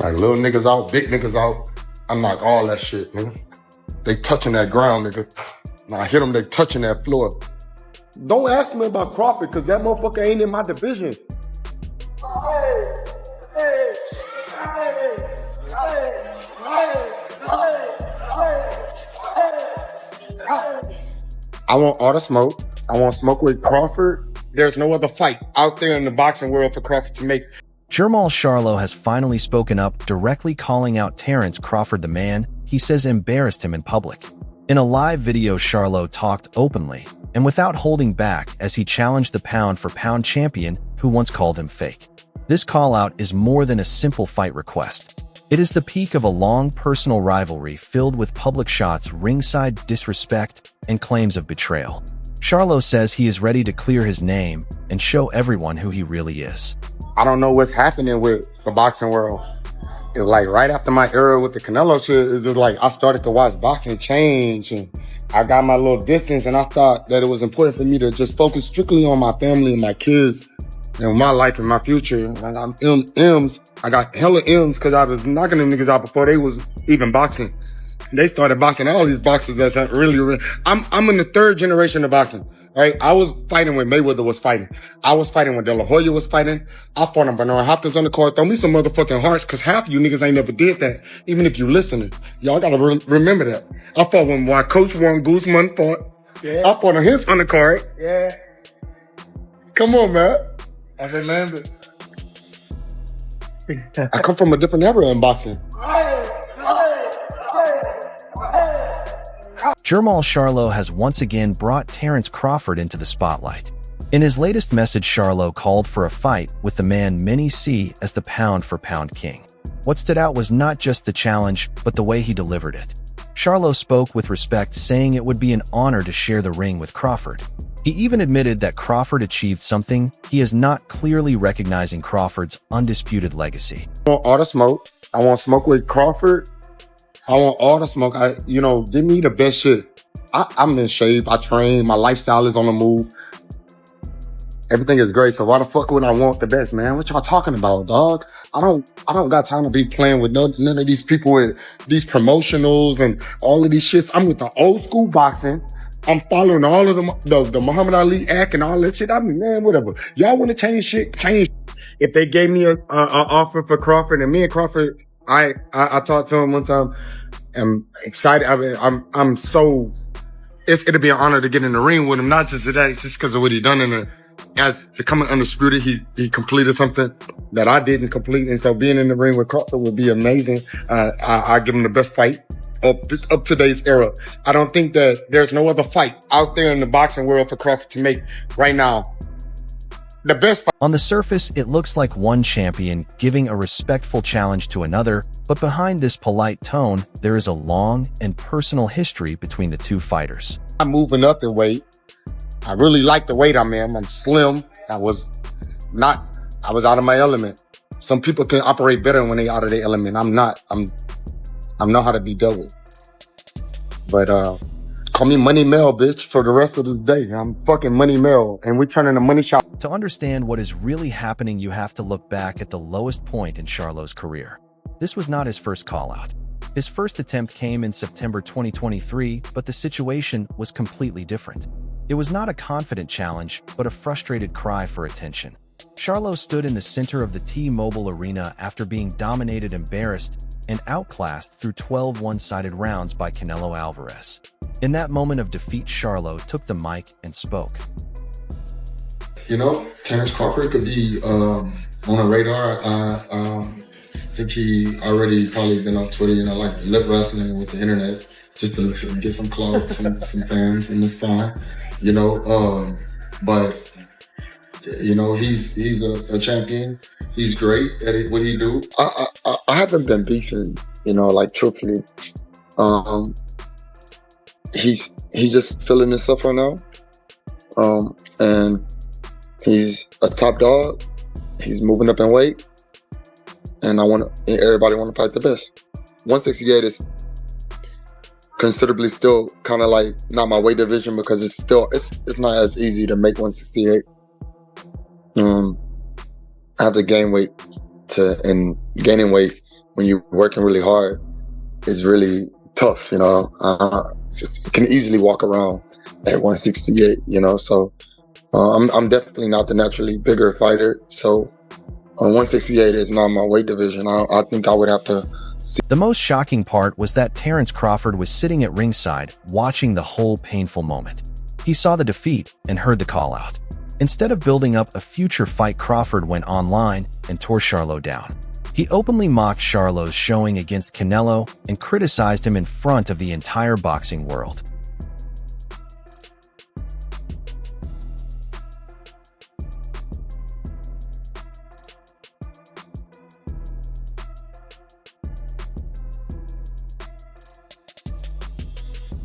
Like little niggas out, big niggas out. I knock all that shit, nigga. They touching that ground, nigga. When I hit them, they touching that floor. Don't ask me about Crawford, because that motherfucker ain't in my division. I want all the smoke. I want smoke with Crawford. There's no other fight out there in the boxing world for Crawford to make. Jermell Charlo has finally spoken up, directly calling out Terence Crawford, the man he says embarrassed him in public. In a live video, Charlo talked openly and without holding back as he challenged the pound-for-pound champion who once called him fake. This call-out is more than a simple fight request. It is the peak of a long personal rivalry filled with public shots, ringside disrespect, and claims of betrayal. Charlo says he is ready to clear his name and show everyone who he really is. I don't know what's happening with the boxing world. It was like right after my era with the Canelo shit, it was like I started to watch boxing change and I got my little distance, and I thought that it was important for me to just focus strictly on my family and my kids and my life and my future. And I'm M's. I got hella M's because I was knocking them niggas out before they was even boxing. They started boxing. All these boxers that's really. I'm in the third generation of boxing. Right? I was fighting when Mayweather was fighting. I was fighting when De La Hoya was fighting. I fought on Bernard Hopkins on the card. Throw me some motherfucking hearts, because half of you niggas ain't never did that. Even if you listening. Y'all gotta remember that. I fought when my coach Juan Guzman fought. Yeah. I fought on his undercard. Yeah. Come on, man. I remember. I come from a different era in boxing. Jermell Charlo has once again brought Terence Crawford into the spotlight. In his latest message, Charlo called for a fight with the man many see as the pound-for-pound king. What stood out was not just the challenge, but the way he delivered it. Charlo spoke with respect, saying it would be an honor to share the ring with Crawford. He even admitted that Crawford achieved something he is not, clearly recognizing Crawford's undisputed legacy. I want all the smoke. I want smoke with Crawford. I want all the smoke. Give me the best shit. I'm in shape. I train. My lifestyle is on the move. Everything is great. So why the fuck would I want the best, man? What y'all talking about, dog? I don't got time to be playing with none of these people with these promotionals and all of these shits. I'm with the old school boxing. I'm following all of the Muhammad Ali Act and all that shit. I mean, man, whatever. Y'all want to change shit? Change. If they gave me an offer for Crawford, and me and Crawford, I talked to him one time. I'm excited. I'm so. It'll be an honor to get in the ring with him, not just today, just because of what he done as becoming undisputed. He completed something that I didn't complete, and so being in the ring with Crawford would be amazing. I give him the best fight of today's era. I don't think that there's no other fight out there in the boxing world for Crawford to make right now. The best fight. On the surface, it looks like one champion giving a respectful challenge to another, but behind this polite tone, there is a long and personal history between the two fighters. I'm moving up in weight. I really like the weight I'm in. I'm slim. I was out of my element. Some people can operate better when they out of their element. I'm not. I know how to be dealt with. But call me Money Mel, bitch, for the rest of this day. I'm fucking Money Mel, and we're turning the money shop. To understand what is really happening, you have to look back at the lowest point in Charlo's career. This was not his first call-out. His first attempt came in September 2023, but the situation was completely different. It was not a confident challenge, but a frustrated cry for attention. Charlo stood in the center of the T-Mobile Arena after being dominated, embarrassed, and outclassed through 12 one-sided rounds by Canelo Alvarez. In that moment of defeat, Charlo took the mic and spoke. Terence Crawford could be on the radar. I think he already probably been on Twitter, like lip wrestling with the internet, just to get some clout, some fans, and it's fine. But he's a champion. He's great at what he do. I haven't been beefing, truthfully. He's just feeling himself right now. And he's a top dog. He's moving up in weight. And everybody want to fight the best. 168 is considerably still kind of like not my weight division, because it's not as easy to make 168. I have to gain weight and gaining weight when you're working really hard is really tough, you know. You can easily walk around at 168, you know. So I'm definitely not the naturally bigger fighter. So 168 is not my weight division. I think I would have to. The most shocking part was that Terence Crawford was sitting at ringside, watching the whole painful moment. He saw the defeat and heard the call out. Instead of building up a future fight, Crawford went online and tore Charlo down. He openly mocked Charlo's showing against Canelo and criticized him in front of the entire boxing world.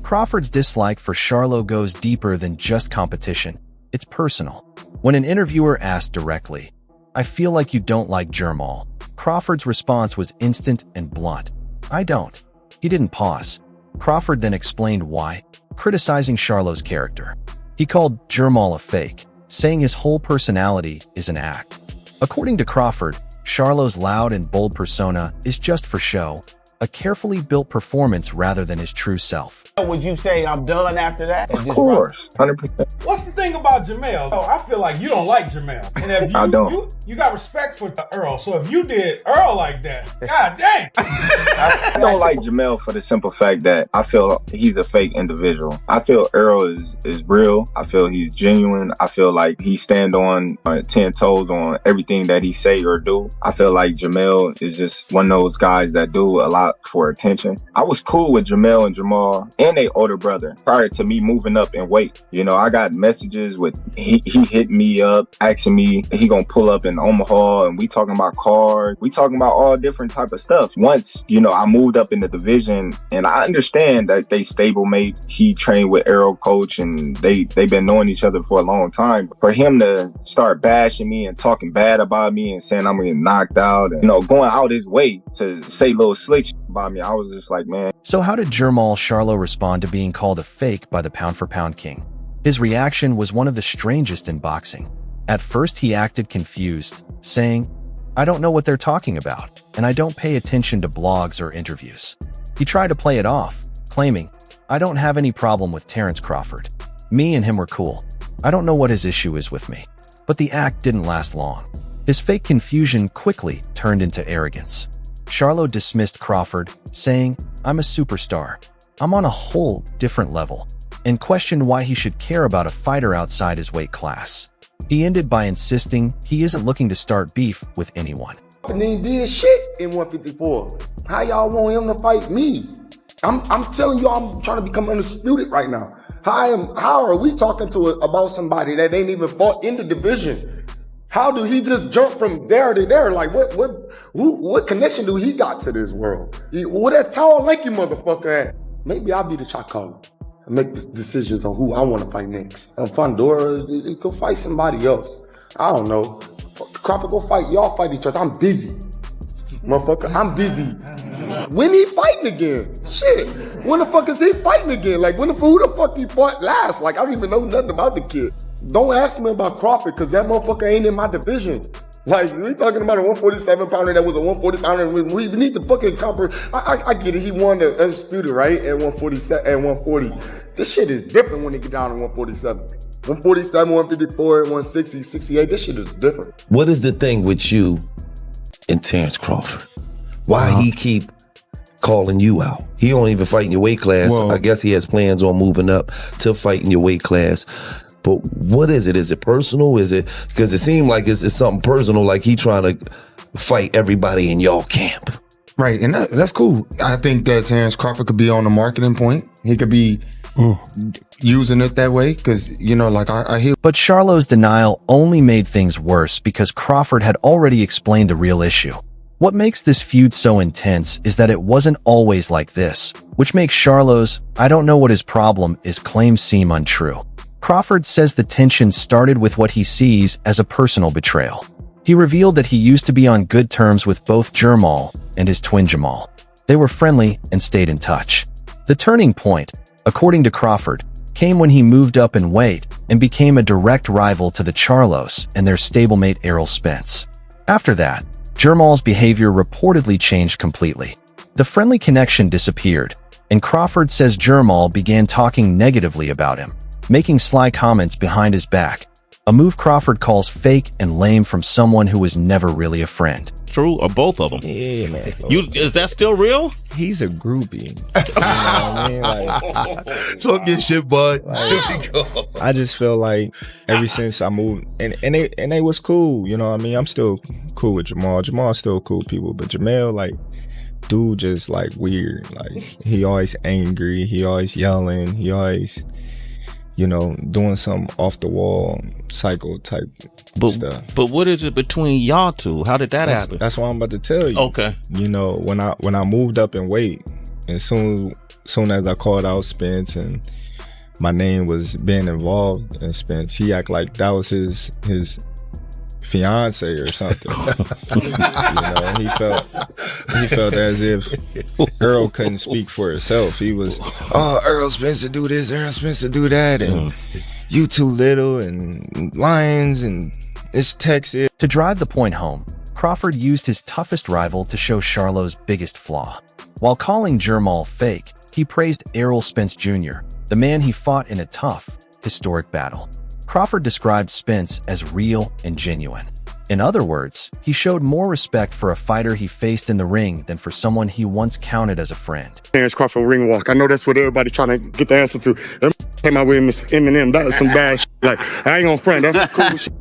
Crawford's dislike for Charlo goes deeper than just competition. It's personal. When an interviewer asked directly, "I feel like you don't like Jermell," Crawford's response was instant and blunt. "I don't." He didn't pause. Crawford then explained why, criticizing Charlo's character. He called Jermell a fake, saying his whole personality is an act. According to Crawford, Charlo's loud and bold persona is just for show, a carefully built performance rather than his true self. Would you say I'm done after that? Of course, 100%. What's the thing about Jermell? Oh, I feel like you don't like Jermell. And if I don't. You got respect for the Earl. So if you did Earl like that, god dang. I don't like Jermell for the simple fact that I feel he's a fake individual. I feel Earl is real. I feel he's genuine. I feel like he stand on 10 toes on everything that he say or do. I feel like Jermell is just one of those guys that do a lot for attention. I was cool with Jermell and Jamal and their older brother prior to me moving up in weight. You know, I got messages with he hit me up asking me he gonna pull up in Omaha, and we talking about cars, we talking about all different type of stuff. Once, you know, I moved up in the division, and I understand that they stable mates. He trained with Arrow Coach, and they've been knowing each other for a long time. For him to start bashing me and talking bad about me and saying I'm gonna get knocked out, and, you know, going out his way to say little slick shit about me, I was just like, man. So how did Jermell Charlo respond to being called a fake by the pound-for-pound king? His reaction was one of the strangest in boxing. At first, he acted confused, saying, "I don't know what they're talking about, and I don't pay attention to blogs or interviews." He tried to play it off, claiming, "I don't have any problem with Terence Crawford. Me and him were cool. I don't know what his issue is with me." But the act didn't last long. His fake confusion quickly turned into arrogance. Charlo dismissed Crawford, saying, "I'm a superstar. I'm on a whole different level," and questioned why he should care about a fighter outside his weight class. He ended by insisting he isn't looking to start beef with anyone. And he did shit in 154. How y'all want him to fight me? I'm telling you, I'm trying to become undisputed right now. How are we talking about somebody that ain't even fought in the division? How do he just jump from there to there? Like, what connection do he got to this world? What that tall, lanky motherfucker at? Maybe I'll be the shot caller and make the decisions on who I want to fight next. And Fondora, go fight somebody else. I don't know. Crawford, go fight. Y'all fight each other. I'm busy. Motherfucker, I'm busy. When he fighting again? Shit. When the fuck is he fighting again? Like, who the fuck he fought last? Like, I don't even know nothing about the kid. Don't ask me about Crawford, because that motherfucker ain't in my division. Like, we talking about a 147 pounder that was a 140 pounder. We need to fucking I get it. He won the undisputed, right? At 147 and 140. This shit is different when they get down to 147. 147, 154, 160, 68. This shit is different. What is the thing with you and Terence Crawford? Why he keep calling you out? He don't even fight in your weight class. Well, I guess he has plans on moving up to fight in your weight class. But what is it? Is it personal? Is it because it seemed like it's something personal, like he trying to fight everybody in y'all camp? Right, and that's cool. I think that Terence Crawford could be on the marketing point. He could be using it that way because, you know, like I hear. But Charlo's denial only made things worse because Crawford had already explained the real issue. What makes this feud so intense is that it wasn't always like this, which makes Charlo's "I don't know what his problem is" claim seem untrue. Crawford says the tension started with what he sees as a personal betrayal. He revealed that he used to be on good terms with both Jermell and his twin Jamal. They were friendly and stayed in touch. The turning point, according to Crawford, came when he moved up in weight and became a direct rival to the Charlos and their stablemate Errol Spence. After that, Jermell's behavior reportedly changed completely. The friendly connection disappeared, and Crawford says Jermell began talking negatively about him, making sly comments behind his back, a move Crawford calls fake and lame from someone who was never really a friend. True, or both of them? Yeah, man. Is that still real? He's a groupie. You know what I mean? Like, Talk your shit, bud. I just feel like ever since I moved, and they was cool. You know what I mean? I'm still cool with Jermell. Jermell's still cool people, but Jermell, like, dude, just like weird. Like, he always angry. He always yelling. He always, you know, doing some off the wall psycho type stuff. But what is it between y'all two? How did that happen? That's what I'm about to tell you. Okay. You know, when I moved up in weight, and soon as I called out Spence and my name was being involved in Spence, he act like that was his fiance or something. You know, he felt as if Earl couldn't speak for herself. He was, oh, Earl Spencer do this, Earl Spencer do that, and you too little, and lions, and it's Texas. To drive the point home, Crawford used his toughest rival to show Charlo's biggest flaw. While calling Jermell fake, he praised Errol Spence Jr., the man he fought in a tough, historic battle. Crawford described Spence as real and genuine. In other words, he showed more respect for a fighter he faced in the ring than for someone he once counted as a friend. Terence Crawford ring walk. I know that's what everybody's trying to get the answer to. Them came out with Miss Eminem. That was some bad shit. Like, I ain't gonna front. That's some cool shit.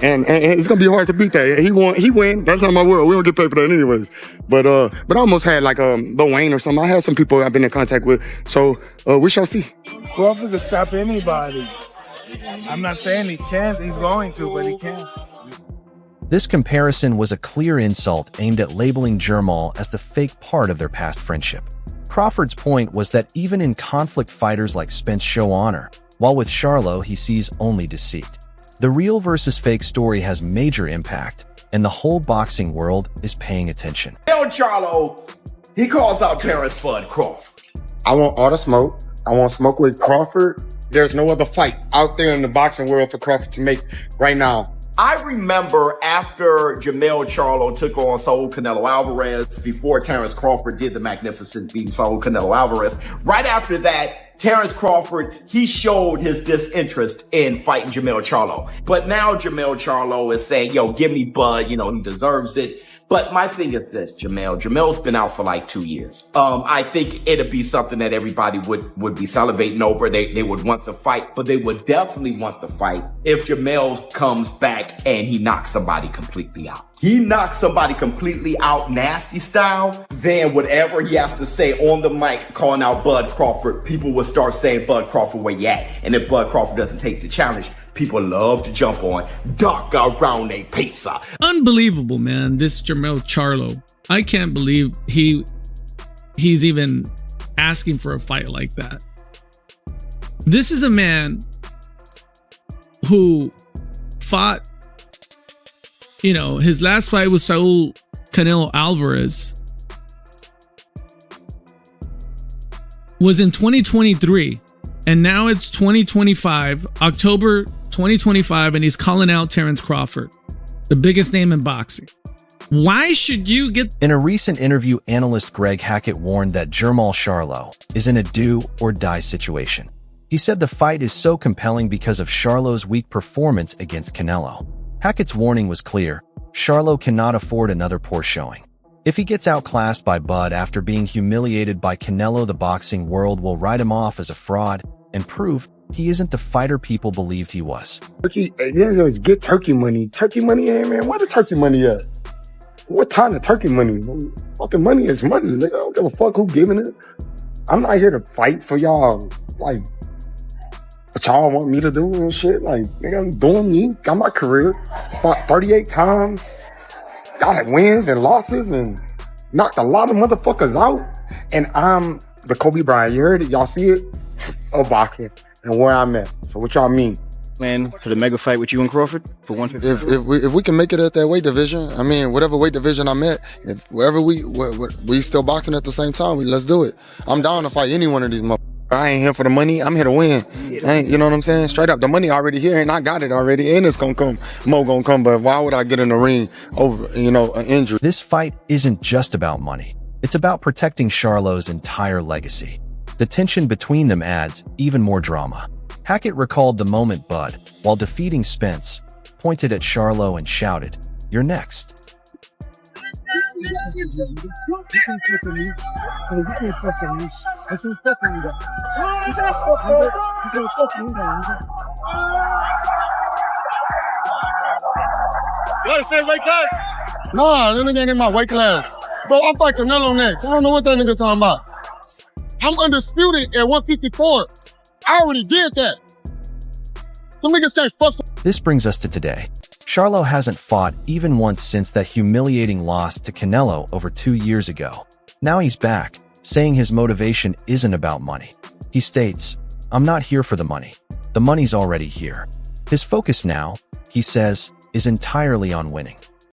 And it's gonna be hard to beat that. He win. That's not my world. We don't get paid for that anyways. But I almost had like Lil Wayne or something. I had some people I've been in contact with. So we shall see. Crawford can stop anybody. I'm not saying he can't. He's going to, but he can't. This comparison was a clear insult aimed at labeling Jermell as the fake part of their past friendship. Crawford's point was that even in conflict, fighters like Spence show honor, while with Charlo he sees only deceit. The real versus fake story has major impact, and the whole boxing world is paying attention. Jermell Charlo, he calls out Terence Crawford. I want all the smoke. I want smoke with Crawford. There's no other fight out there in the boxing world for Crawford to make right now. I remember after Jermell Charlo took on Saul Canelo Alvarez, before Terence Crawford did the magnificent beating Saul Canelo Alvarez, right after that, Terence Crawford, he showed his disinterest in fighting Jermell Charlo. But now Jermell Charlo is saying, yo, give me Bud, you know, he deserves it. But my thing is this, Jermell's been out for like 2 years. I think it'd be something that everybody would be salivating over. They would want the fight, but they would definitely want the fight if Jermell comes back and he knocks somebody completely out. He knocks somebody completely out nasty style, then whatever he has to say on the mic calling out Bud Crawford, people will start saying, Bud Crawford, where you at? And if Bud Crawford doesn't take the challenge, people love to jump on Doc around a pizza. Unbelievable, man. This Jermell Charlo. I can't believe he's even asking for a fight like that. This is a man who fought, you know, his last fight was Saul Canelo Alvarez. Was in 2023. And now it's 2025, October 2025, and he's calling out Terence Crawford, the biggest name in boxing. Why should you get... In a recent interview, analyst Greg Hackett warned that Jermell Charlo is in a do-or-die situation. He said the fight is so compelling because of Charlo's weak performance against Canelo. Hackett's warning was clear. Charlo cannot afford another poor showing. If he gets outclassed by Bud after being humiliated by Canelo, the boxing world will write him off as a fraud and prove he isn't the fighter people believed he was. Get turkey money. Turkey money, hey man, where the turkey money at? What time of turkey money? Fucking money is money. Nigga, I don't give a fuck who giving it. I'm not here to fight for y'all. Like, what y'all want me to do and shit. Like, nigga, I'm doing me. Got my career. Fought 38 times. Got wins and losses and knocked a lot of motherfuckers out. And I'm the Kobe Bryant. You heard it? Y'all see it? Of boxing and where I'm at. So what y'all mean? Man, for the mega fight with you and Crawford for 150. If we can make it at that weight division, I mean, whatever weight division I'm at, if wherever we still boxing at the same time, let's do it. I'm down to fight any one of these motherfuckers. I ain't here for the money. I'm here to win. You know what I'm saying? Straight up, the money already here, and I got it already, and it's gonna come. More gonna come. But why would I get in the ring over, an injury? This fight isn't just about money. It's about protecting Charlo's entire legacy. The tension between them adds even more drama. Hackett recalled the moment Bud, while defeating Spence, pointed at Charlo and shouted, "You're next." What, the same weight class? Nah, that nigga ain't in my weight class. Bro, I'm fighting Canelo next. I don't know what that nigga talking about. I'm undisputed at 154. I already did that. Them niggas can't fuck. This brings us to today. Charlo hasn't fought even once since that humiliating loss to Canelo over 2 years ago. Now he's back, saying his motivation isn't about money. He states, "I'm not here for the money. The money's already here." His focus now, he says, is entirely on winning.